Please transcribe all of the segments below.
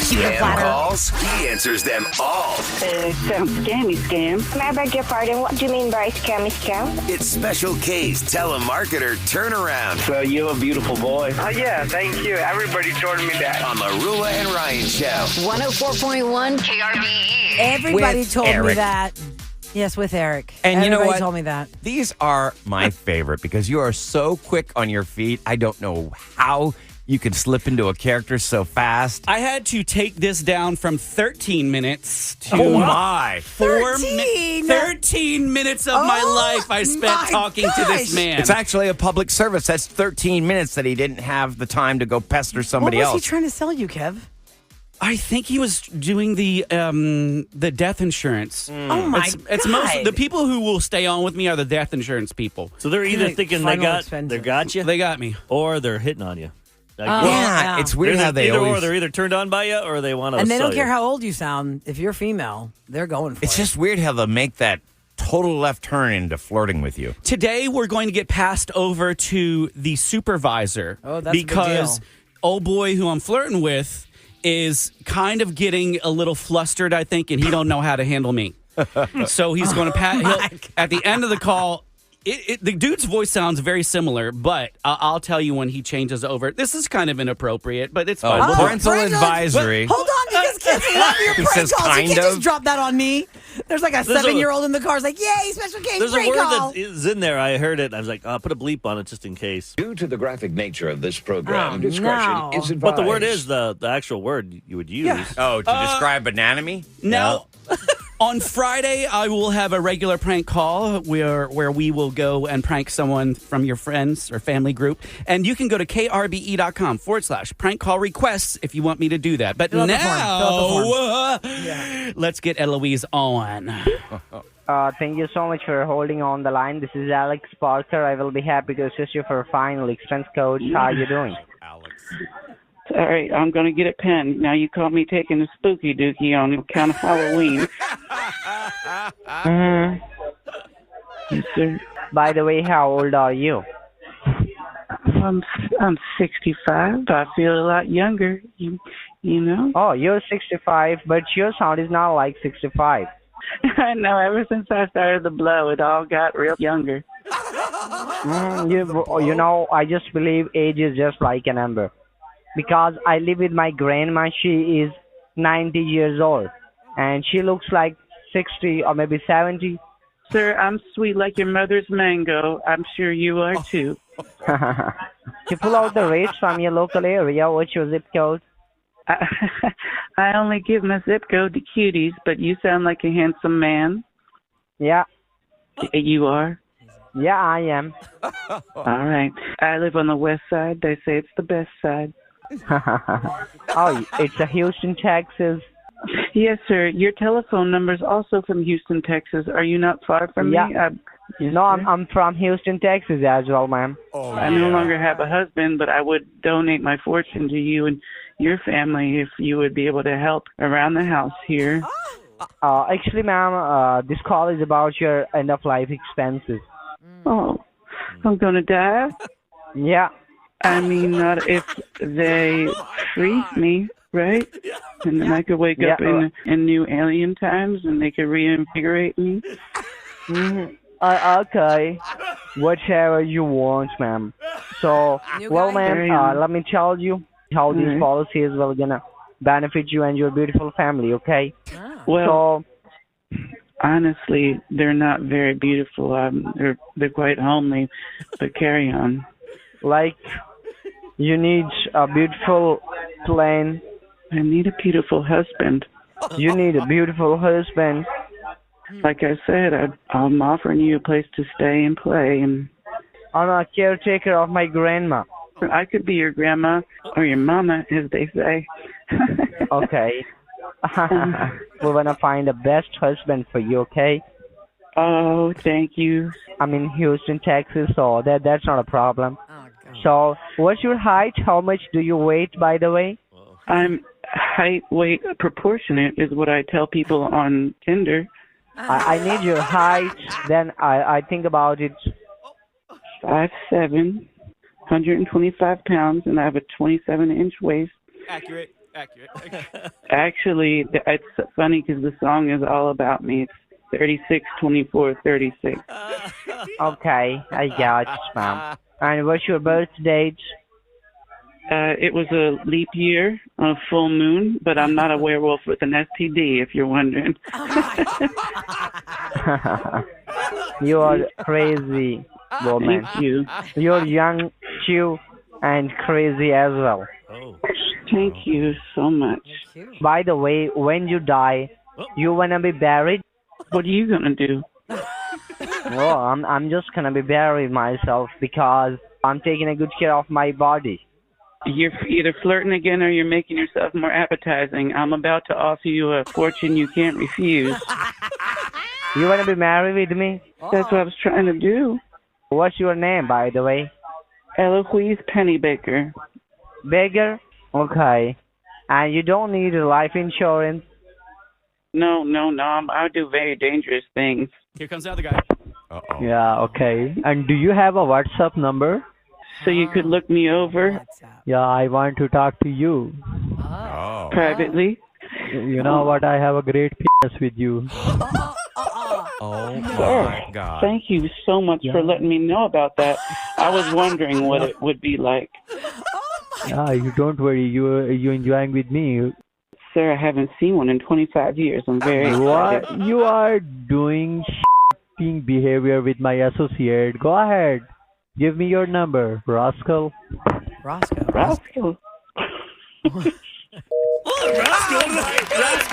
Scam calls, he answers them all. Sounds scam. May I beg your pardon? What do you mean by scam? It's Special K's telemarketer turnaround So you're a beautiful boy. Oh, yeah, thank you. Everybody told me that. on the Rula and Ryan Show. 104.1 KRBE. Everybody With told me Eric. that. Yes, with Eric. And you know Everybody what? told me that. These are my favorite because you are so quick on your feet. I don't know how you can slip into a character so fast. I had to take this down from 13 minutes to Oh my. 13 minutes of my life I spent my talking to this gosh. man. It's actually a public service. That's 13 minutes that he didn't have the time to go pester somebody What was else. he trying to sell you, Kev? I think he was doing the death insurance. Oh, my It's most the people who will stay on with me are the death insurance people. So they're either Like, thinking final they got expenses. you, They got me. or they're hitting on you. Like, yeah, it's weird how they either always... or they're either turned on by you or they want to. And they don't sell care you. how old you sound. If you're female, they're going for It's it. just weird how they make that total left turn into flirting with you. Today we're going to get passed over to the supervisor. Oh, that's a big because deal. old boy who I'm flirting with is kind of getting a little flustered, I think, and he don't know how to handle me. So he's going to at the end of the call. The dude's voice sounds very similar, but I'll tell you when he changes over. This is kind of inappropriate, but it's fine. Parental advisory. Hold on, because kids love your He prank says calls. You kind can't just of. drop that on me. There's like a There's a- 7-year-old in the car. It's like, yay, Special K There's a prank word call. that is in there. I heard it. I was like, I'll put a bleep on it just in case. Due to the graphic nature of this program, Oh, discretion no. is advised. But the word is the actual word you would use. Oh, to describe anatomy? Now, on Friday, I will have a regular prank call where we will go and prank someone from your friends or family group. And you can go to krbe.com/prank call requests if you want me to do that. But Fill out the form. Fill out now, let's get Eloise on. Thank you so much for holding on the line. This is Alex Parker. I will be happy to assist you for a final expense code. How are you doing? Alex. All right, I'm going to get a pen. Now you caught me taking a spooky dookie on account of Halloween. Yes, sir. By the way, how old are you? I'm 65, but I feel a lot younger. You know? Oh, you're 65, but your sound is not like 65. I know. Ever since I started the blow, it all got real younger. You know, I just believe age is just like a number. Because I live with my grandma. She is 90 years old. And she looks like 60 or maybe 70. Sir, I'm sweet like your mother's mango. I'm sure you are too. You pull out the rates from your local area. What's your zip code? I only give my zip code to cuties, but you sound like a handsome man. Yeah. You are? Yeah, I am. All right. I live on the west side. They say it's the best side. Oh, it's a Houston, Texas. Yes, sir. Your telephone number is also from Houston, Texas. Are you not far from Yeah. me? Yes, No, sir. I'm from Houston, Texas as well, ma'am. I no longer have a husband, but I would donate my fortune to you and your family if you would be able to help around the house here. Actually, ma'am, this call is about your end-of-life expenses. Oh, I'm going to die? Yeah. I mean, not if they freeze me, right? And then I could wake up in new alien times and they could reinvigorate me. Okay. Whatever you want, ma'am. So, well, ma'am, let me tell you how these policies will gonna benefit you and your beautiful family, okay? Well, honestly, they're not very beautiful. They're quite homely, but carry on. Like, you need a beautiful plane. I need a beautiful husband. You need a beautiful husband. Like I said, I'm offering you a place to stay and play, and I'm a caretaker of my grandma. I could be your grandma or your mama, as they say. Okay. We're gonna find the best husband for you, okay? Oh, thank you. I'm in Houston, Texas, so that's not a problem. So, what's your height? How much do you weigh, by the way? I'm height, weight, proportionate is what I tell people on Tinder. I need your height. Then I think about it. 5'7", 125 pounds, and I have a 27-inch waist. Accurate. Accurate. Actually, it's funny because the song is all about me. It's 36, 24, 36. Okay, I got you, ma'am. And what's your birth date? It was a leap year on a full moon, but I'm not a werewolf with an STD, if you're wondering. You are crazy, woman. Thank you. You're young, cute, and crazy as well. Oh. Thank you so much. By the way, when you die, you wanna be buried? What are you going to do? Well, I'm just gonna be buried myself because I'm taking a good care of my body. You're either flirting again or you're making yourself more appetizing. I'm about to offer you a fortune you can't refuse. You wanna be married with me? That's what I was trying to do. What's your name, by the way? Eloise Pennybaker. Beggar? Okay. And you don't need a life insurance? No. I do very dangerous things. Here comes the other guy. Uh-oh. Yeah, okay. And do you have a WhatsApp number? So you could look me over Yeah, I want to talk to you. Oh. privately. You know what? I have a great penis with you. Oh, my God. Thank you so much for letting me know about that. I was wondering what it would be like. Yeah, you don't worry. You enjoying with me. Sir, I haven't seen one in 25 years. I'm very excited. You are doing shitting behavior with my associate. Go ahead. Give me your number, rascal. Rascal.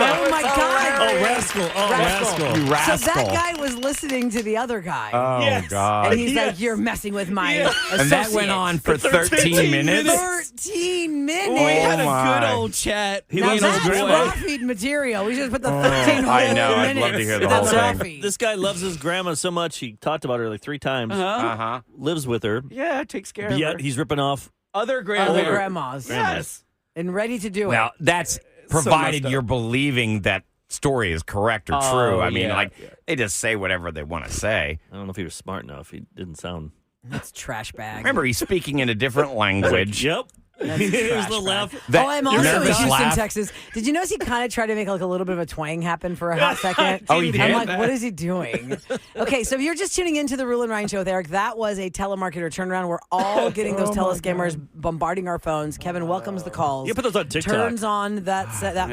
Oh my God! Oh, rascal! Oh, rascal! You rascal. So that guy was listening to the other guy. Oh, Yes. God. And he's like, "You're messing with my associate." And that went on for 13 minutes? 13 minutes. We had a my. good old chat. He Now loves his that's grandma. raw feed material. We should put the 13 whole I know. I'd minutes. love to hear the That's whole raw thing. feed. This guy loves his grandma so much, he talked about her like 3 times. Uh-huh. Lives with her. Yeah, takes care of Yet her. he's ripping off. Other Other grandma. grandmas. Yes. And ready to do Well, that's provided messed up. you're believing that story is correct or Oh, true. I mean, yeah. they just say whatever they want to say. I don't know if he was smart enough. He didn't sound. it. That's trash bag. Remember, he's speaking in a different language. Yep. His little laugh. That Oh, I'm also in nervous Houston, laugh. Texas. Did you notice he kind of tried to make like a little bit of a twang happen for a hot second? Oh, he did? I'm like, what is he doing? Okay, so if you're just tuning into the Rule and Ryan show with Eric, that was a telemarketer turnaround. We're all getting those telescammers bombarding our phones. Kevin welcomes the calls. You put those on TikTok. Turns on that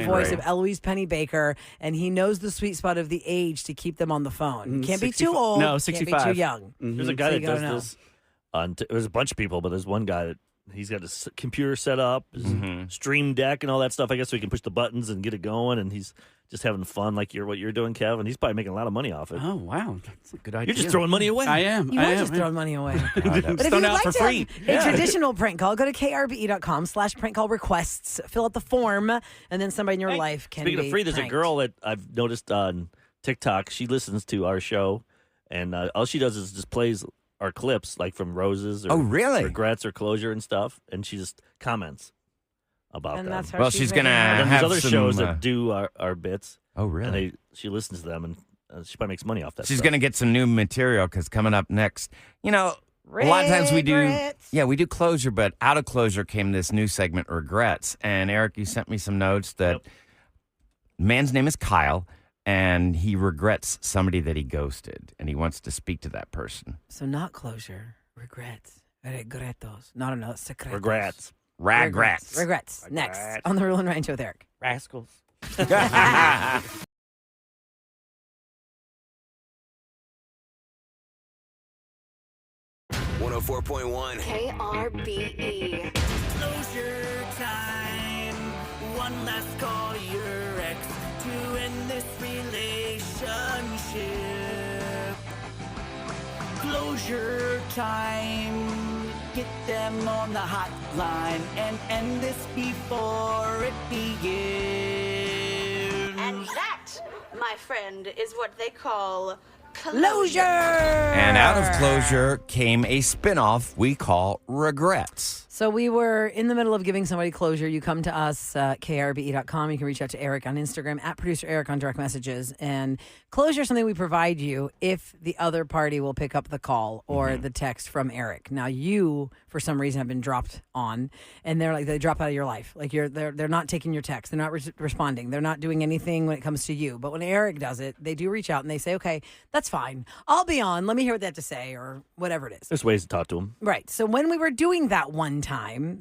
voice Right. of Eloise Pennybaker, and he knows the sweet spot of the age to keep them on the phone. Can't be too old. No, Can't 65. be too young. There's a guy So that you gotta does know. this. There's a bunch of people, but there's one guy that he's got his computer set up, his stream deck, and all that stuff. I guess so he can push the buttons and get it going. And he's just having fun, like what you're doing, Kev. And he's probably making a lot of money off it. Oh, wow. That's a good idea. You're just throwing money away. I am. You I are am. just throwing money away. But But if thrown you'd out like for to free. have a traditional prank call, go to krbe.com/prank call requests. Fill out the form, and then somebody in your life can Speaking be of free, there's pranked. a girl that I've noticed on TikTok. She listens to our show, and all she does is just plays our clips, like from Roses or Oh, really? Regrets or Closure and stuff, and she just comments about And them. that's how Well, she's she's making gonna her And money. then have there's other some, shows that do our bits, Oh, and really? she listens to them, and she probably makes money off that. She's stuff. going to get some new material because coming up next, a lot of times we Regrets. do closure, but out of closure came this new segment, Regrets. And Eric, you sent me some notes that man's name is Kyle, and he regrets somebody that he ghosted, and he wants to speak to that person. So not closure, regrets, regretos. No, secretos. Regrets. Regrets. Regrets. Next on the Rule and Ryan show with Eric. Rascals. 104.1. KRBE. Closure time. One last call to your ex to end this relationship. Closure time. Get them on the hotline and end this before it begins. And that, my friend, is what they call Closure. And out of closure came a spinoff we call Regrets. So we were in the middle of giving somebody closure. You come to us, krbe.com. You can reach out to Eric on Instagram, at producer Eric on direct messages. And closure is something we provide you if the other party will pick up the call or the text from Eric. Now you, for some reason, have been dropped on, and they drop out of your life. Like they're not taking your text. They're not responding. They're not doing anything when it comes to you. But when Eric does it, they do reach out and they say, okay, that's fine. I'll be on. Let me hear what they have to say or whatever it is. There's ways to talk to him. Right. So when we were doing that one time,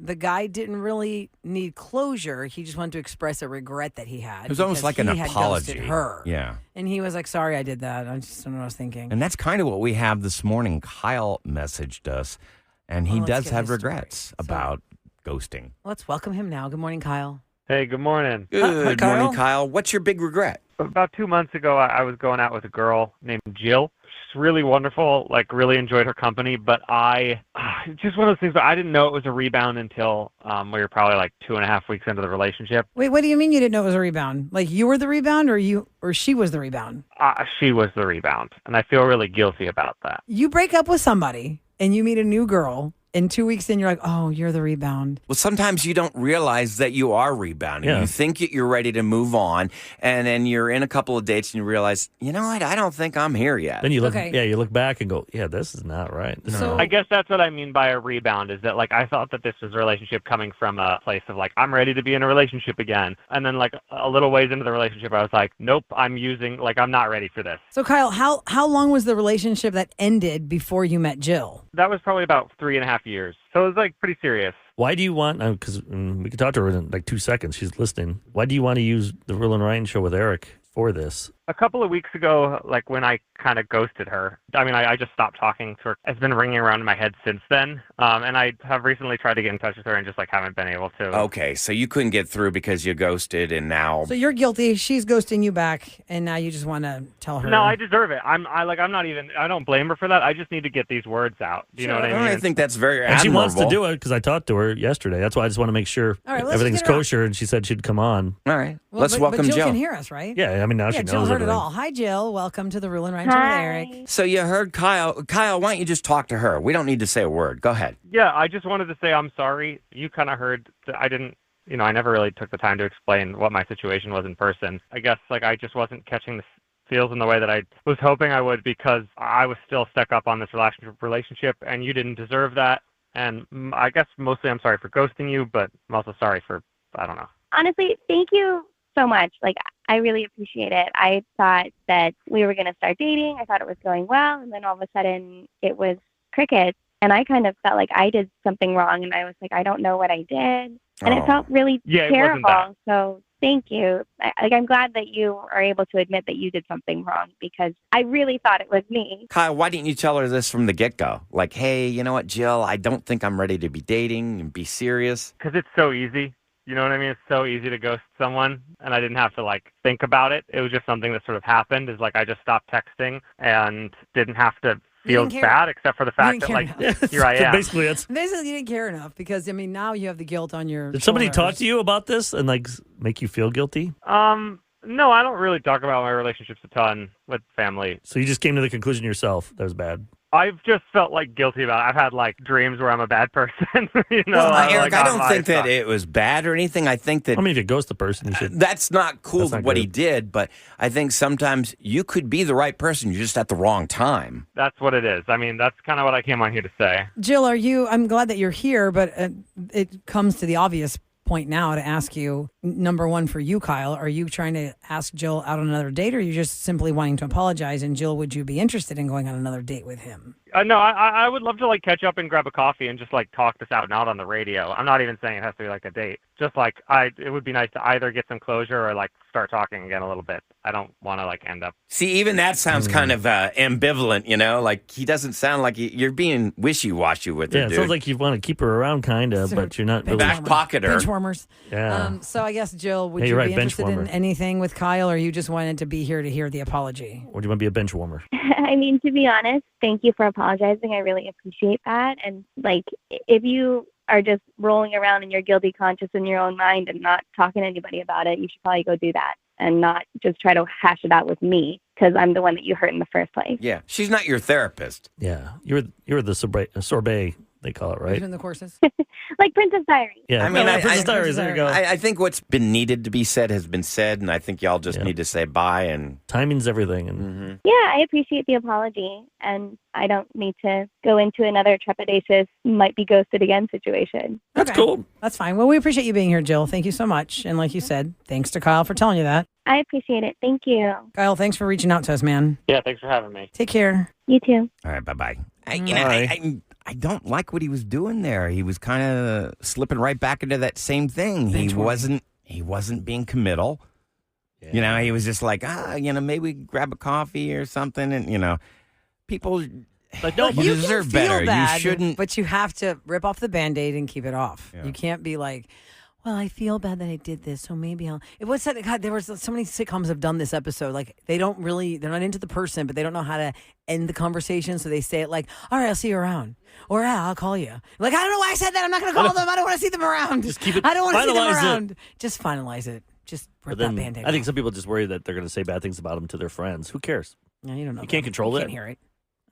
the guy didn't really need closure. He just wanted to express a regret that he had. It was almost like an had apology. ghosted her. Yeah. And he was like, sorry, I did that. I just don't know what I was thinking. And that's kind of what we have this morning. Kyle messaged us, and he does have regrets about ghosting. Let's welcome him now. Good morning, Kyle. Hey, good morning. Good morning, Kyle. What's your big regret? About 2 months ago, I was going out with a girl named Jill. She's really wonderful, like really enjoyed her company, but it's just one of those things, but I didn't know it was a rebound until we were probably like 2.5 weeks into the relationship. Wait, what do you mean you didn't know it was a rebound? Like you were the rebound or she was the rebound? She was the rebound, and I feel really guilty about that. You break up with somebody and you meet a new girl. And 2 weeks in, you're like, oh, you're the rebound. Well, sometimes you don't realize that you are rebounding. Yeah. You think that you're ready to move on, and then you're in a couple of dates and you realize, you know what, I don't think I'm here yet. Then you look back and go, yeah, this is not right. I guess that's what I mean by a rebound, is that like I thought that this was a relationship coming from a place of like, I'm ready to be in a relationship again. And then like a little ways into the relationship, I was like, nope, I'm not ready for this. So Kyle, how long was the relationship that ended before you met Jill? That was probably about 3.5 years. So it was like pretty serious. Why do you want, because we can talk to her in like 2 seconds. She's listening. Why do you want to use the Will and Ryan show with Eric for this? A couple of weeks ago, like when I kind of ghosted her, I just stopped talking to her. It's been ringing around in my head since then. And I have recently tried to get in touch with her and just like haven't been able to. Okay, so you couldn't get through because you ghosted, and now... So you're guilty. She's ghosting you back, and now you just want to tell her. No, I deserve it. I don't blame her for that. I just need to get these words out. Do you know what I mean? I think that's very admirable. And she wants to do it because I talked to her yesterday. That's why I just want to make sure everything's kosher, and she said she'd come on. All right. Well, Let's welcome Jill. Jill. Can hear us, right? Yeah, now she knows Jill heard everything. it all. Hi, Jill. Welcome to the Rule and Ryan Show with Eric. So you heard Kyle. Kyle, why don't you just talk to her? We don't need to say a word. Go ahead. Yeah, I just wanted to say I'm sorry. You kind of heard that I didn't, I never really took the time to explain what my situation was in person. I guess like I just wasn't catching the feels in the way that I was hoping I would, because I was still stuck up on this relationship, and you didn't deserve that. And I guess mostly I'm sorry for ghosting you, but I'm also sorry for, I don't know. Honestly, thank you so much. Like, I really appreciate it. I thought that we were going to start dating. I thought it was going well. And then all of a sudden it was crickets. And I kind of felt like I did something wrong. And I was like, I don't know what I did. And it felt really terrible. So thank you. I'm glad that you are able to admit that you did something wrong, because I really thought it was me. Kyle, why didn't you tell her this from the get-go? Like, hey, you know what, Jill, I don't think I'm ready to be dating and be serious. Because it's so easy. You know what I mean? It's so easy to ghost someone, and I didn't have to like think about it. It was just something that sort of happened. Is like I just stopped texting and didn't have to feel bad, except for the fact that like here I am. Basically, you didn't care enough, because now you have the guilt on your. Did somebody talk to you about this and like make you feel guilty? No, I don't really talk about my relationships a ton with family. So you just came to the conclusion yourself that was bad. I've just felt like guilty about it. I've had like dreams where I'm a bad person. Well, Eric, I don't think that it was bad or anything. I think that. I mean, if you ghost the person, you should. That's not cool That's not what good. he did, but I think sometimes you could be the right person. You're just at the wrong time. That's what it is. I mean, that's kind of what I came on here to say. Jill, I'm glad that you're here, but it comes to the obvious point now to ask you, number one, for you, Kyle, are you trying to ask Jill out on another date, or are you just simply wanting to apologize? And Jill, would you be interested in going on another date with him? No, I would love to like catch up and grab a coffee and just like talk this out and out on the radio. I'm not even saying it has to be like a date. Just like it would be nice to either get some closure or like start talking again a little bit. I don't want to like end up. See, even that sounds kind of ambivalent, Like he doesn't sound like you're being wishy-washy with Yeah, her, it dude. sounds like you want to keep her around, kind of, but you're not really. Back pocket her. Bench warmers. Yeah. So I guess, Jill, would Hey, you you're be right, bench interested in warmer. anything with Kyle, or you just wanted to be here to hear the apology? Or do you want to be a bench warmer? I mean, to be honest, thank you for apologizing. I really appreciate that. And like, if you are just rolling around in your guilty conscience in your own mind and not talking to anybody about it, you should probably go do that and not just try to hash it out with me, because I'm the one that you hurt in the first place. Yeah, she's not your therapist. Yeah, you're the sorbet they call it, right? Between the courses. Like Princess Diaries. Yeah, I mean, Princess Diaries. There you go. I think what's been needed to be said has been said, and I think y'all just need to say bye. And timing's everything. And Yeah, I appreciate the apology, and I don't need to go into another trepidatious might be ghosted again situation. That's cool. That's fine. Well, we appreciate you being here, Jill. Thank you so much. And like you said, thanks to Kyle for telling you that. I appreciate it. Thank you. Kyle, thanks for reaching out to us, man. Yeah, thanks for having me. Take care. You too. all right, bye-bye. Bye. I don't like what he was doing there. He was kind of slipping right back into that same thing. He wasn't being committal. Yeah. You know, he was just like, maybe grab a coffee or something. And, people like, no, you deserve feel better. bad, You shouldn't. But you have to rip off the Band-Aid and keep it off. Yeah. You can't be like, well, I feel bad that I did this, so maybe I'll. It was that God. There was so many sitcoms have done this episode. Like they're not into the person, but they don't know how to end the conversation, so they say it like, "All right, I'll see you around," or "Yeah, I'll call you." Like I don't know why I said that. I'm not going to call them. I don't want to see them around. Just keep it. I don't want to see them finalize around. it. Just finalize it. Just rip But then, that Band-Aid I think off. some people just worry that they're going to say bad things about them to their friends. Who cares? No, you don't know. You can't them. control You it. Can't hear it.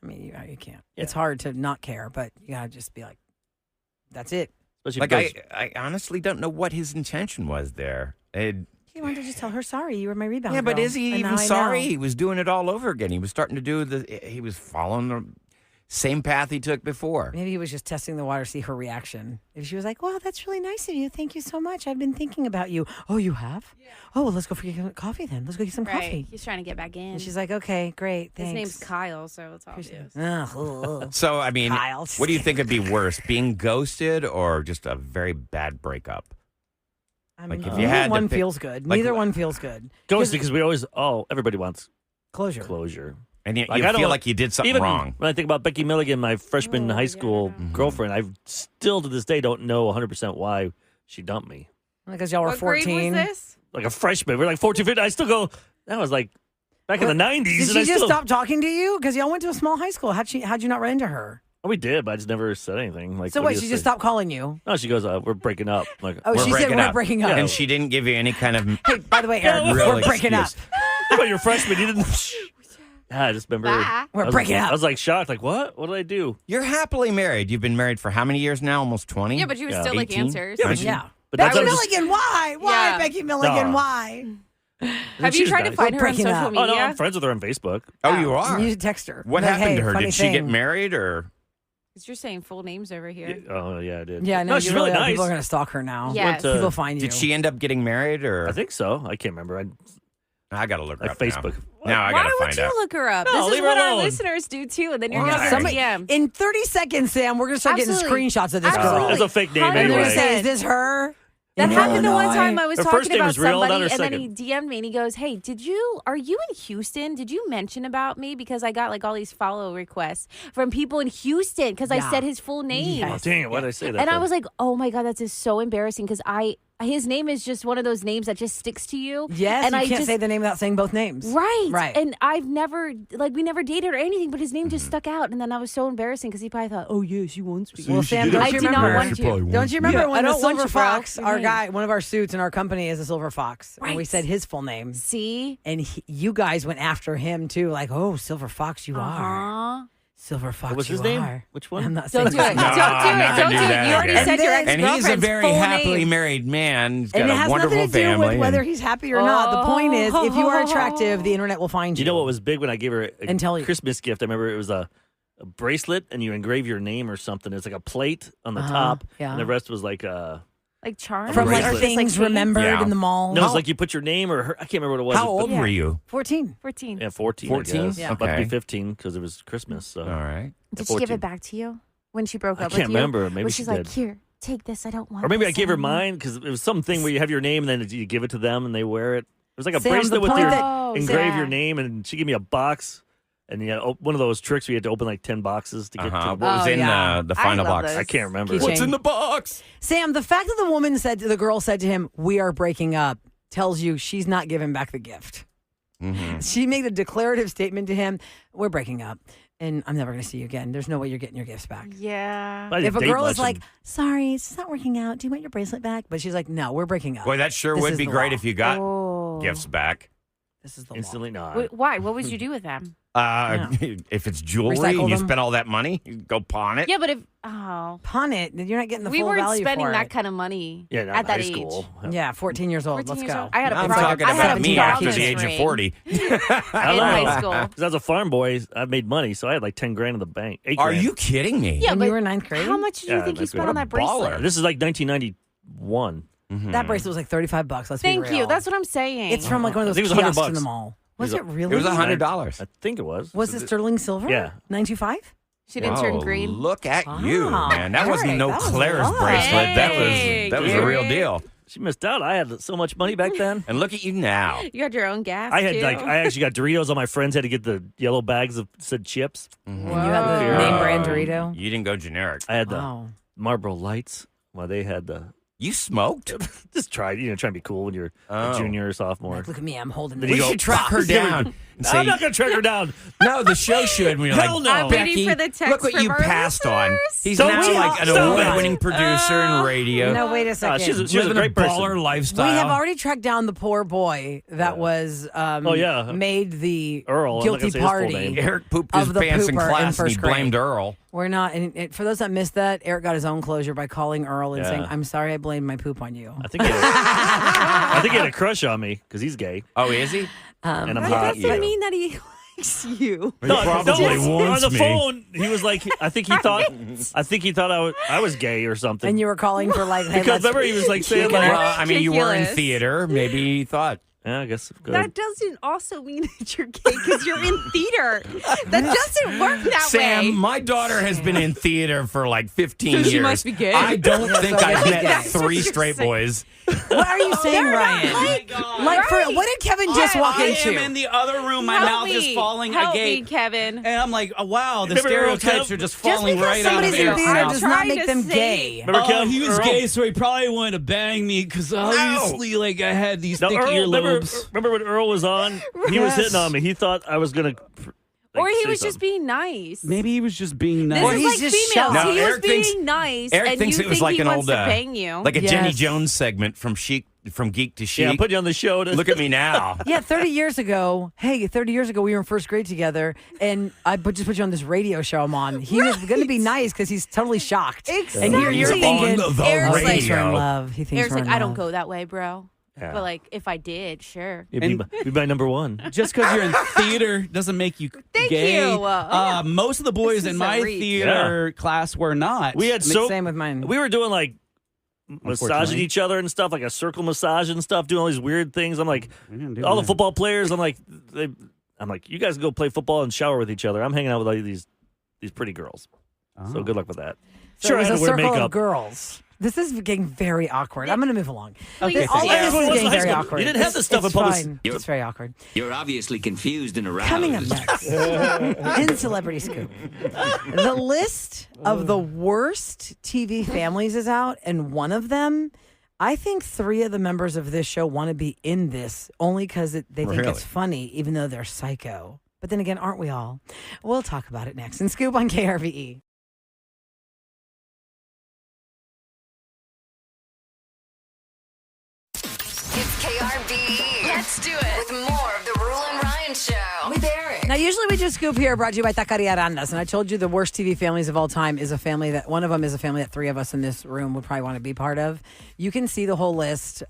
I mean, you can't. Yeah. It's hard to not care, but you gotta just be like, that's it. Especially Like because I honestly don't know what his intention was there. He wanted to just tell her sorry. You were my rebound. Yeah, but girl, is he and even now I sorry? know. He was doing it all over again. He was starting to do he was following the same path he took before. Maybe he was just testing the water, see her reaction. If she was like, "Wow, that's really nice of you. Thank you so much. I've been thinking about you." Oh, you have? Yeah. Oh, well, let's go for coffee then. Let's go get some coffee. He's trying to get back in. And she's like, "Okay, great. Thanks." His name's Kyle, so it's obvious. Ugh. So, I mean, Kyle, what do you think would be worse, being ghosted or just a very bad breakup? I mean, Like, if you neither had to one pick- feels good. like, Neither one feels good. ghosted, because we always, everybody wants Closure. And you, Like, you I don't- feel like you did something Even wrong. when I think about Becky Milligan, my freshman high school Mm-hmm. girlfriend, I still to this day don't know 100% why she dumped me. Because y'all were What 14. grade was this? Like a freshman, we're like 14, 15. I still go. That was like back in the 90s. Did and she I just still, stop talking to you? Because y'all went to a small high school. How'd you not run into her? Oh, we did, but I just never said anything. Like, So what wait, do she you just say? stopped calling you? No, she goes, we're breaking up. I'm like, Oh, she said we're breaking up. And she didn't give you any kind of Hey, by the way, Eric, real we're breaking up. excuse. How about your freshman? You didn't. Yeah, I just remember. Bye. We're I was- breaking up. I was like shocked. Like, what? What did I do? You're happily married. You've been married for how many years now? Almost 20? Yeah, but you would Yeah. still like 18? answers. Yeah, but Yeah. But Becky that's Milligan, why? Why, Yeah. Becky Milligan, No. why? Have you She's tried to nice. find her on Breaking social up. Oh media? no, I'm friends with her on Facebook. Oh, you are? You should text her. What Like, happened hey, to her? funny Did she get thing. married or? Because you're saying full names over here. Oh yeah, I did. Yeah, no, no, she's really nice. People are going to stalk her now. Yeah. Went to- People find you. Did she end up getting married or? I think so. I can't remember. I got to look her Like up Facebook. Now I Why got to would find you out. look her up? No, This leave is her what our alone. listeners do too, and then you're All going to right. somebody. Yeah. In 30 seconds, Sam, we're going to start Absolutely. getting screenshots of this girl. Absolutely. It's a fake name And they're going anyway. to say, is this her? That In happened the one Illinois? time I was Her first talking name about is real, not somebody, her and then he second. DM'd me and he goes, "Hey, are you in Houston? Did you mention about me? Because I got like all these follow requests from people in Houston because I Yeah. said his full name." Oh, dang it! Why did I say that? And I then? was like, "Oh my god, that's just so embarrassing." Because his name is just one of those names that just sticks to you. Yes, and you I can't just, say the name without saying both names. Right. Right. And I've never, we never dated or anything, but his name just stuck out. And then I was so embarrassing because he probably thought, "Oh, yeah, she wants me." Well, Sam, don't I you did not remember? want to. Don't you remember Yeah, when I the don't want Silver you, bro. Fox, Your our name. guy, one of our suits in our company is a Silver Fox, and we Right. said his full name, See? and you guys went after him too, like, "Oh, Silver Fox, you are Uh-huh. Silver Fox." What was his you name? are. Which one? I'm not Don't saying do it. his Don't name. do I'm it. not Don't gonna do do it. that You already again. said your And And he's a ex-girlfriend's very full happily name. married man. He's And got it a has wonderful nothing to do family. with whether and- he's happy or not. The point is, if you are attractive, the internet will find Do you. you know what was big when I gave her a And tell you. Christmas gift? I remember it was a bracelet, and you engrave your name or something. It's like a plate on the Uh-huh, top, yeah. and the rest was like Like charms? From like bracelet. things remembered Yeah. in the mall. no, it's like you put your name or her. I can't remember what it was. How old but- were you? 14. 14. Yeah, 14. 14? I guess. Yeah. About to Okay. be 15 because it was Christmas. So. All right. Did she give 14. it back to you when she broke I up can't with you? remember. Maybe Was she she's like, did. "Here, take this. I don't want Or maybe I this gave her anymore." mine because it was something where you have your name and then you give it to them and they wear it. It was like a Sam, bracelet the with point your that- Oh, engrave yeah. your name, and she gave me a box. And yeah, one of those tricks where you had to open like 10 boxes to get Uh-huh. to What was Oh, in yeah. the I final love box? those. I can't remember. Keychain. What's in the box? Sam, the fact that the girl said to him, "We are breaking up," tells you she's not giving back the gift. Mm-hmm. She made a declarative statement to him, "We're breaking up, and I'm never going to see you again. There's no way you're getting your gifts back." Yeah. I If didn't a date girl much is like, and- "Sorry, it's not working out. Do you want your bracelet back?" But she's like, "No, we're breaking up." Boy, that sure This would is be the great law. if you got Oh. gifts back. This is the law. instantly, no. Why? What would you do with them? If it's jewelry Recycle and you them? spend all that money, you go pawn it. Yeah, but if pawn it, you're not getting the we full weren't value spending for that it. kind of money Yeah, not at in that high age. school. Yeah, 14 years old. 14 Let's years go. old. I had a I'm pro- talking I had about a me after proudness the age of ring 40. I in don't high know. school. Because I was a farm boy, I made money, so I had like 10 grand in the bank. 8 Are grand. you kidding me? Yeah, When but you were in ninth grade? how much do you Yeah, think you ninth spent grade. on that bracelet? Baller. This is like 1991. That bracelet was like $35. Let's be Thank real. you. That's what I'm saying. It's from like one of I think those it was kiosks in $100. the mall. Was it It really? It was $100. I think it was. Was it sterling silver? Yeah. 925? She didn't turn Whoa, green. Look at you, Wow. man. That wasn't Eric, no that was Claire's a lot. bracelet. Hey, That was a real Gary. deal. She missed out. I had so much money back then. And look at you now. You had your own gas. I had too. I actually got Doritos. All my friends had to get the yellow bags of said chips. And you had the name brand Dorito? You didn't go generic. I had the Wow. Marlboro Lights. While they had the. You smoked? Just try to try and be cool when you're a Oh. junior or sophomore. Look at me, I'm holding Then this. you We go, should track her down. And say, I'm not going to track her down. no, the show should. We're Hell like, no. I'm waiting Becky, for the text look what from you our passed on. listeners. He's Don't now we like an all- award-winning producer in radio. No, wait a second. she's a Living great a person. baller lifestyle. We have already tracked down the poor boy that was made the Earl. I'm not guilty gonna say his full party. name. Eric pooped of his the pants in pooper in class and he first grade. blamed Earl. We're not. And for those that missed that, Eric got his own closure by calling Earl and Yeah. saying, "I'm sorry, I blamed my poop on you." I think he had a crush on me because he's gay. Oh, is he? And I'm That hot. doesn't mean that he likes you. He probably wants on the me. phone. He was like, I think he thought I was gay or something. And you were calling for like, hey, because let's- remember he was like saying Well, like, I mean, you were in Ridiculous. theater. Maybe he thought. yeah, I guess good. That doesn't also mean that you're gay because you're in theater. That doesn't work that Sam, way. my daughter has been in theater for like 15 So years. she must be gay. I don't Yeah, think so I've she's met gay. That's what 3 you're straight saying. boys. What are you saying, Ryan? Like for what did Kevin just walk I into? am in the other room. My Help mouth me. is falling Help agape. me, Kevin. And I'm like, oh, wow, the Remember Earl stereotypes Kev? are just Just falling because right out of somebody's in Eric's theater mouth. does not Trying make to them say- gay. Remember Oh, Kev? he was Earl? gay, so he probably wanted to bang me because obviously, like, I had these Now, thick Earl, earlobes. remember when Earl was on? He was hitting on me. He thought I was gonna. Or he say was just something. being nice. Maybe he was just being This nice. is he's like just females. shy. No, he was Eric thinks- being nice, Eric and thinks you it was think like he an wants old, to bang you. like a Jenny Yes. Jones segment from Geek to Chic. Yeah, I'm putting you on the show. Look at me now. Yeah, 30 years ago, we were in first grade together, and just put you on this radio show I'm on. He was going to be nice because he's totally shocked. Exactly. And here you're He's thinking, on the Eric's he thinks we're in radio. love. He thinks Eric's we're like, in I don't love. go that way, bro. Yeah. But like, if I did, sure. Be my number one. Just because you're in theater doesn't make you Thank gay. you. Yeah. Most of the boys This in is my a reach. theater class were not. We had Same with mine. We were doing like massaging Unfortunately. each other and stuff, like a circle massage and stuff, doing all these weird things. I'm like, We didn't do all the that. football players. I'm like, you guys go play football and shower with each other. I'm hanging out with all these pretty girls. So Oh. good luck with that. So Sure, it I was had a to wear circle makeup. of girls. This is getting very awkward. I'm going to move along. Okay, All of thank this you. is It wasn't getting high very school. awkward. You didn't have this stuff It's in public. fine. It's very awkward. You're obviously confused and aroused. Coming up next in Celebrity Scoop, the list of the worst TV families is out, and one of them, I think 3 of the members of this show want to be in this only because they think Really? it's funny, even though they're psycho. But then again, aren't we all? We'll talk about it next in Scoop on KRVE. It's KRVE. Let's do it with more of the Rule and Ryan Show with Eric. Now, usually we do Scoop here, brought to you by Taqueria Arandas. And I told you the worst TV families of all time is a family that, one of them is a family that 3 of us in this room would probably want to be part of. You can see the whole list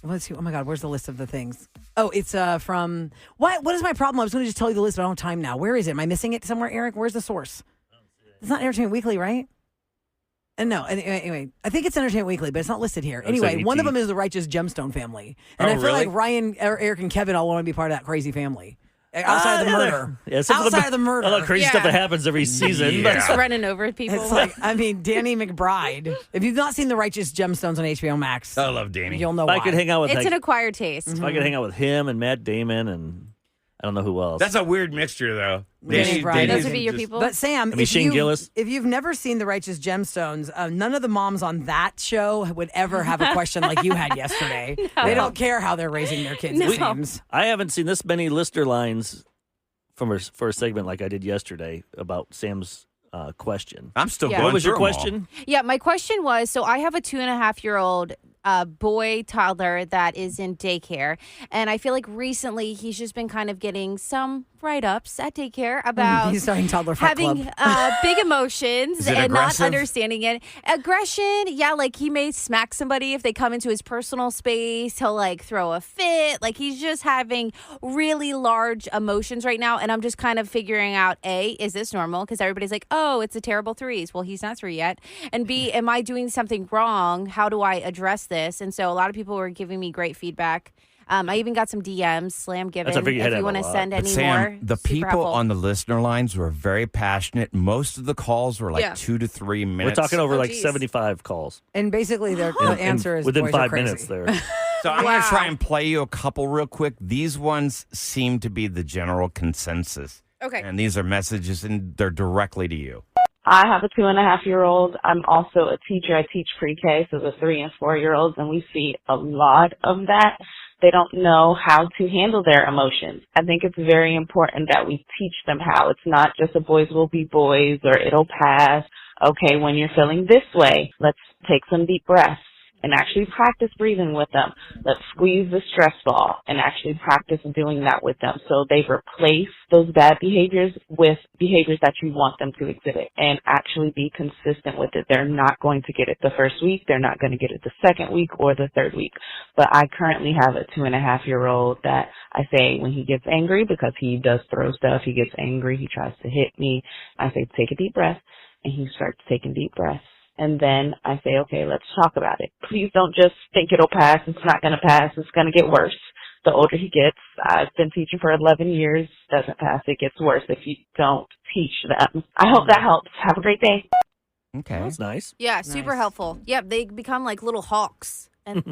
let's see. Oh my God, where's the list of the things? Oh, it's from, what is my problem? I was going to just tell you the list, but I don't have time now. Where is it? Am I missing it somewhere, Eric? Where's the source? It's not Entertainment Weekly, right? And no, anyway, I think it's Entertainment Weekly, but it's not listed here. Looks like Anyway, one of ET. them is the Righteous Gemstone family. And Oh, I feel really? like Ryan, Eric, and Kevin all want to be part of that crazy family. Outside of the murder. Yeah, some Outside of the murder. All the crazy stuff Yeah. that happens every season. Yeah. Just running over people. It's like, I mean, Danny McBride. If you've not seen The Righteous Gemstones on HBO Max, I love Danny. you'll know If I why. could hang out with it's like, an acquired taste. if I could hang out with him and Matt Damon and I don't know who else. That's a weird mixture, though. Danny McBride. Danny's Those would be your just- people. But Sam, I mean, Shane Gillis. if you've never seen The Righteous Gemstones, none of the moms on that show would ever have a question like you had yesterday. They don't care how they're raising their kids, it seems. I haven't seen this many lister lines for a segment like I did yesterday about Sam's question. I'm still Yeah. going What was your through 'em all. question? Yeah, my question was, so I have a 2.5-year-old boy toddler that is in daycare. And I feel like recently he's just been kind of getting some write-ups at daycare about He's starting toddler fight having big emotions and not understanding it. Aggression, yeah, like he may smack somebody if they come into his personal space. He'll like throw a fit. Like he's just having really large emotions right now. And I'm just kind of figuring out, A, is this normal? Because everybody's like, oh, it's a terrible threes. Well, he's not 3 yet. And B, am I doing something wrong? How do I address this? And so a lot of people were giving me great feedback. I even got some DMs, slam given. If you want to send any Sam, more, the people helpful. on the listener lines were very passionate. Most of the calls were like 2 to 3 minutes. We're talking over 75 calls. And basically, the answer is within boys 5 are crazy. minutes there. So I'm going to try and play you a couple real quick. These ones seem to be the general consensus. Okay. And these are messages, and they're directly to you. I have a 2.5-year-old. I'm also a teacher. I teach pre-K, so the 3 and 4-year-olds, and we see a lot of that. They don't know how to handle their emotions. I think it's very important that we teach them how. It's not just a boys will be boys or it'll pass. Okay, when you're feeling this way, let's take some deep breaths and actually practice breathing with them. Let's squeeze the stress ball and actually practice doing that with them. So they replace those bad behaviors with behaviors that you want them to exhibit and actually be consistent with it. They're not going to get it the first week. They're not going to get it the second week or the third week. But I currently have a 2.5-year-old that I say when he gets angry, because he does throw stuff, he gets angry, he tries to hit me. I say, take a deep breath, and he starts taking deep breaths. And then I say, okay, let's talk about it. Please don't just think it'll pass. It's not going to pass. It's going to get worse. The older he gets, I've been teaching for 11 years, doesn't pass. It gets worse if you don't teach them. I hope that helps. Have a great day. Okay. That's nice. Yeah, super helpful. Yep, they become like little hawks.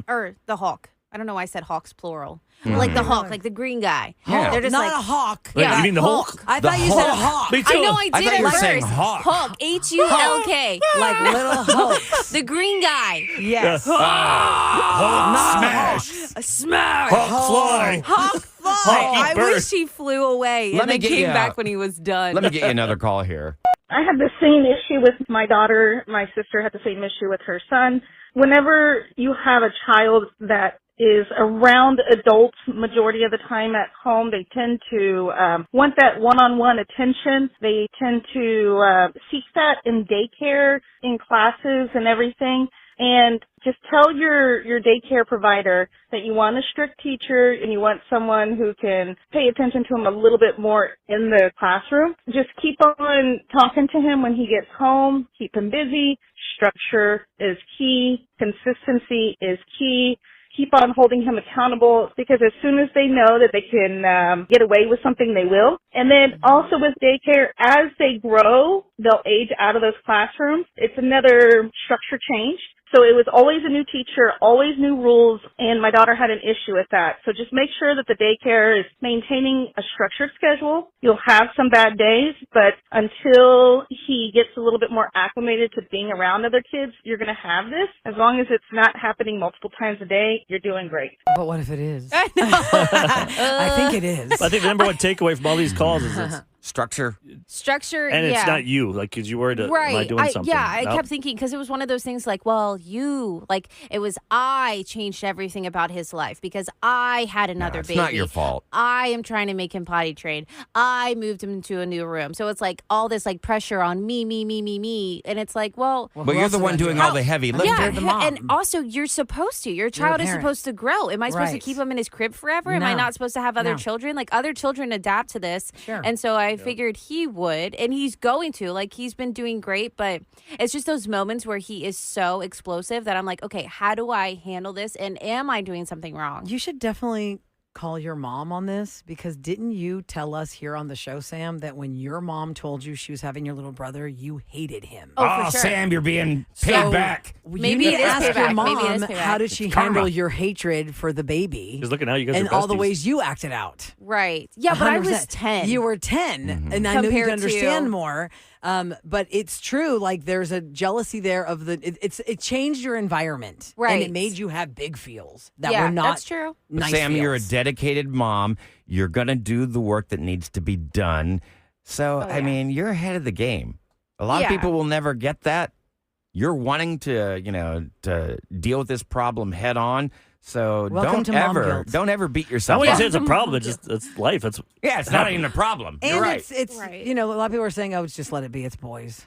Or the hawk. I don't know why I said hawks plural. Like the hawk, like the green guy. Yeah. They're just Not like a hawk. Wait, you mean the Hulk? I thought you said a hawk. Me too. I know I did thought you at were saying first. hawk. Hawk. H-U-L-K. Like little hawks. The green guy. Yes. Hulk smash. A smash. Hulk fly. Hawk fly. I bird. wish he flew away Let and me then get came you back out. when he was done. Let me get you another call here. I had the same issue with my daughter. My sister had the same issue with her son. Whenever you have a child that is around adults majority of the time at home, they tend to want that one-on-one attention. They tend to seek that in daycare, in classes and everything. And just tell your daycare provider that you want a strict teacher and you want someone who can pay attention to him a little bit more in the classroom. Just keep on talking to him when he gets home. Keep him busy. Structure is key. Consistency is key. Keep on holding him accountable, because as soon as they know that they can get away with something, they will. And then also with daycare, as they grow, they'll age out of those classrooms. It's another structure change. So it was always a new teacher, always new rules, and my daughter had an issue with that. So just make sure that the daycare is maintaining a structured schedule. You'll have some bad days, but until he gets a little bit more acclimated to being around other kids, you're going to have this. As long as it's not happening multiple times a day, you're doing great. But what if it is? I think it is. I think the number one takeaway from all these calls is it's Structure. Structure, and yeah. it's not you, like, because you worried, am I doing something? Yeah, I Nope. kept thinking, because it was one of those things like, well, it was I changed everything about his life because I had another it's baby. not your fault. I am trying to make him potty trained. I moved him to a new room. So it's like all this like pressure on me. And it's like, well But you're the one doing all the heavy lifting. yeah, the mom. and also you're supposed to. Your child is parent. supposed to grow. Am I supposed to Right. keep him in his crib forever? Am I No. not supposed to have other No. children? Like other children adapt to this. Sure. And so I figured he would, and he's going to. Like he's been doing great, but it's just those moments where he is so explosive that I'm like, okay, how do I handle this? And am I doing something wrong? You should definitely call your mom on this, because didn't you tell us here on the show, Sam, that when your mom told you she was having your little brother, you hated him? Oh, for sure. Sam, you're being paid back. Maybe you it is ask your payback. mom, Maybe it is payback. how did she It's karma. handle your hatred for the baby? Because look at now, you guys And are all the besties. ways you acted out. Right. Yeah, but I was 100%. 10. You were 10, and I know Compared you to- can understand more. But it's true. Like there's a jealousy there of it changed your environment, and Right. it made you have big feels that Yeah, were not. that's true. But Nice Sam, you're a feels. dedicated mom. You're going to do the work that needs to be done. So, Oh, I yeah. mean, you're ahead of the game. A lot Yeah. of people will never get that. you're wanting to deal with this problem head on. So Welcome to mom guilt. don't ever beat I yourself wouldn't up. say it's a problem. It's life. It's not even a problem. And You're right. it's Right. a lot of people are saying, "Oh, just let it be. It's boys."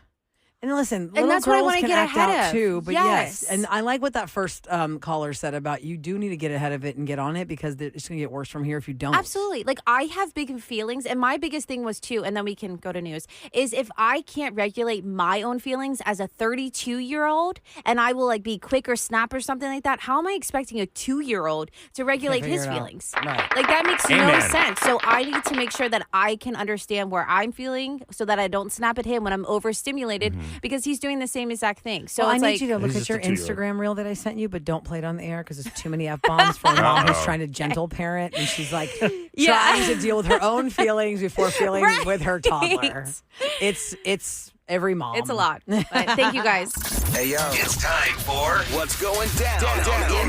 And listen, And little that's what I girls wanna can get act ahead out of. too. But yes, Yes. and I like what that first caller said about you do need to get ahead of it and get on it because it's going to get worse from here if you don't. Absolutely. Like I have big feelings, and my biggest thing was too, and then we can go to news, is if I can't regulate my own feelings as a 32-year-old and I will like be quick or snap or something like that, how am I expecting a 2-year-old to regulate figure his it out. feelings? Right. Like that makes no Amen. sense. So I need to make sure that I can understand where I'm feeling so that I don't snap at him when I'm overstimulated because he's doing the same exact thing. So Well, I it's need like you to look He's at just your a 2-year-old. Instagram reel that I sent you, but don't play it on the air because there's too many F-bombs for a mom who's trying to gentle parent, and she's like trying to deal with her own feelings before feeling Right. with her toddler. It's every mom. it's a lot. But thank you guys. Hey, yo. It's time for What's Going Down,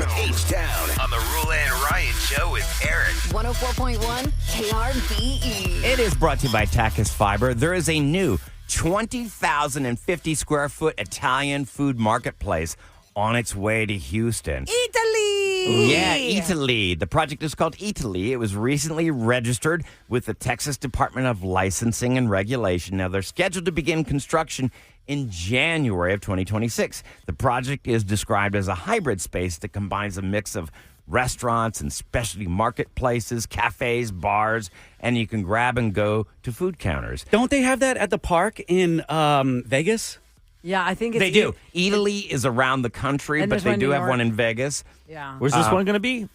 in H-Town on the Rule and Ryan Show with Eric. 104.1 KRBE. It is brought to you by Tachys Fiber. There is a new 20,050 square foot Italian food marketplace on its way to Houston. Italy. Yeah, Italy. The project is called Italy. It was recently registered with the Texas Department of Licensing and Regulation. Now, they're scheduled to begin construction in January of 2026. The project is described as a hybrid space that combines a mix of restaurants and specialty marketplaces, cafes, bars, and you can grab and go to food counters. Don't they have that at the park in Vegas? Yeah, I think it's They do. Italy is around the country, And but there's they one in do New have York. one in Vegas. Yeah. Where's this one going to be?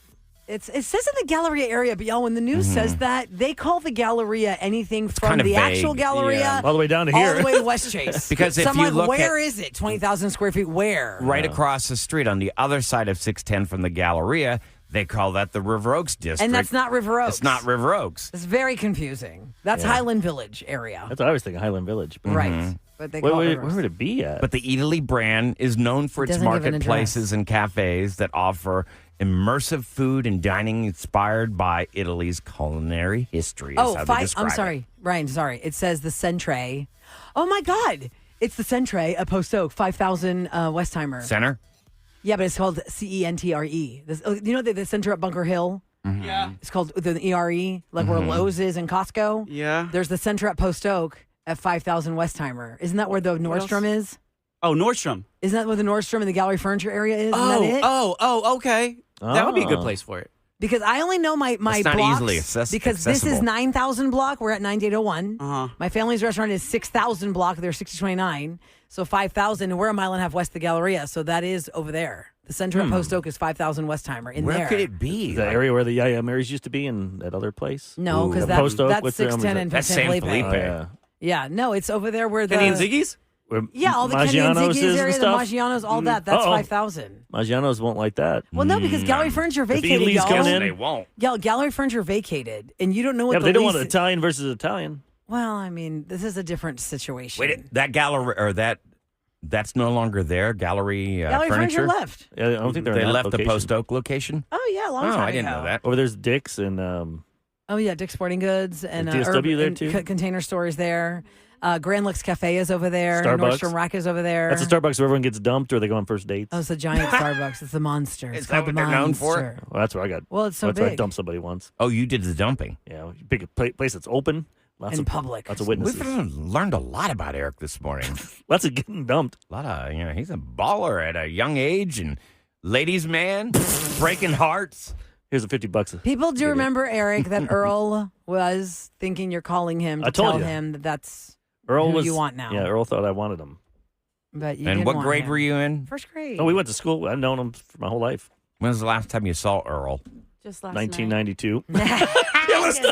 It says in the Galleria area, but y'all, when the news says that, they call the Galleria anything from kind of the vague. actual Galleria Yeah, all the way down to here. all the way to West Chase. Because if so I'm you like, look where at- is it? 20,000 square feet. Where? Right across the street on the other side of 610 from the Galleria, they call that the River Oaks district. And that's not River Oaks. It's not River Oaks. It's very confusing. That's Yeah. Highland Village area. That's what I was thinking, Highland Village. But Right. But they call it River where Oaks. would it be at? But the Italy brand is known for It its doesn't give an marketplaces and cafes that offer immersive food and dining inspired by Italy's culinary history. Is how they describe I'm it. sorry, Ryan. Sorry. It says the Centre. Oh my God! It's the Centre at Post Oak, 5,000 Westheimer. Center? Yeah, but it's called CENTRE. You know the Center at Bunker Hill. Yeah. It's called the ERE, like where Lowe's is and Costco. Yeah. There's the Center at Post Oak at 5,000 Westheimer. Isn't that where the Nordstrom is? Oh, Nordstrom. Isn't that where the Nordstrom and the Gallery Furniture area is? Isn't that it? Oh, okay. That would be a good Oh. place for it. Because I only know my It's not blocks, easily because this is accessible. 9,000 block. We're at 9801. Uh-huh. My family's restaurant is 6,000 block. They're 6029. So 5,000. And we're a mile and a half west of the Galleria. So that is over there. The Center at Post Oak is 5,000 Westheimer in Where there. could it be? The area where the Yaya Marys used to be in that other place? No, because The Post Oak, that's what's the- 610 and That's San San Felipe. Felipe. Oh, yeah. Yeah, no, it's over there where the Kenny and Ziggy's? Where Yeah, all the Kenny and Maggiano's Ziggy's is area, and the stuff? Maggiano's, all that. That's Uh-oh. 5,000. Maggiano's won't like that. Well, no, because Gallery Furniture vacated, Italy's y'all. going in. They won't. Yeah, Gallery Furniture vacated, and you don't know what Yeah, the but they don't lease want Italian versus Italian. Well, I mean, this is a different situation. Wait, that gallery or that's no longer there. Gallery, Gallery furniture left. Yeah, I don't think they're They in that left location. the Post Oak location. Oh yeah, a long Oh, time I didn't ago. know that. Over there's Dick's and Oh yeah, Dick's Sporting Goods and Is DSW there, and too? Container Stores there. Grand Lux Cafe is over there. Starbucks. Nordstrom Rack is over there. that's a Starbucks where everyone gets dumped or they go on first dates. Oh, it's a giant Starbucks. It's the monster. It's Is that called what the they're known for? Monster. Well, that's where I got. Well, it's so that's where I big. dumped somebody once. Oh, you did the dumping. Yeah, you pick a place that's open. Lots In of public. Lots of witnesses. We've learned a lot about Eric this morning. Lots of getting dumped. A lot of, he's a baller at a young age and ladies' man, breaking hearts. Here's a $50. People do remember, Eric, that Earl was thinking you're calling him to I told tell you. him that that's Earl who was you want now. Yeah, Earl thought I wanted him. But you And didn't what want grade him. were you in? First grade. Oh, we went to school. I've known him for my whole life. When was the last time you saw Earl? Just last 1992.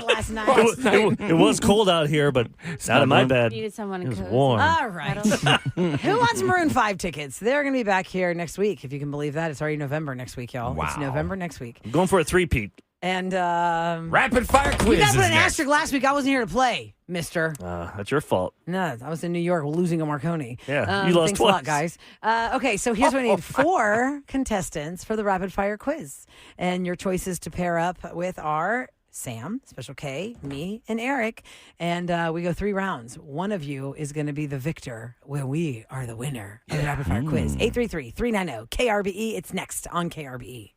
last night. It was cold out here, but not in my bed. Needed someone It was cozy. warm. All right. Who wants Maroon 5 tickets? They're going to be back here next week, if you can believe that. It's already November next week, y'all. It's Wow. November next week. I'm going for a three-peat. And Rapid fire quiz. you guys is put an next. asterisk last week. I wasn't here to play, mister. That's your fault. No, I was in New York losing a Marconi. Yeah, you lost thanks a lot, twice. guys. Okay, so here's what we need. 4 contestants for the rapid fire quiz. And your choices to pair up with are Sam, Special K, me, and Eric. And we go 3 rounds. One of you is going to be the victor when we are the winner of the Rapid Fire Quiz. 833-390-KRBE. It's next on KRBE.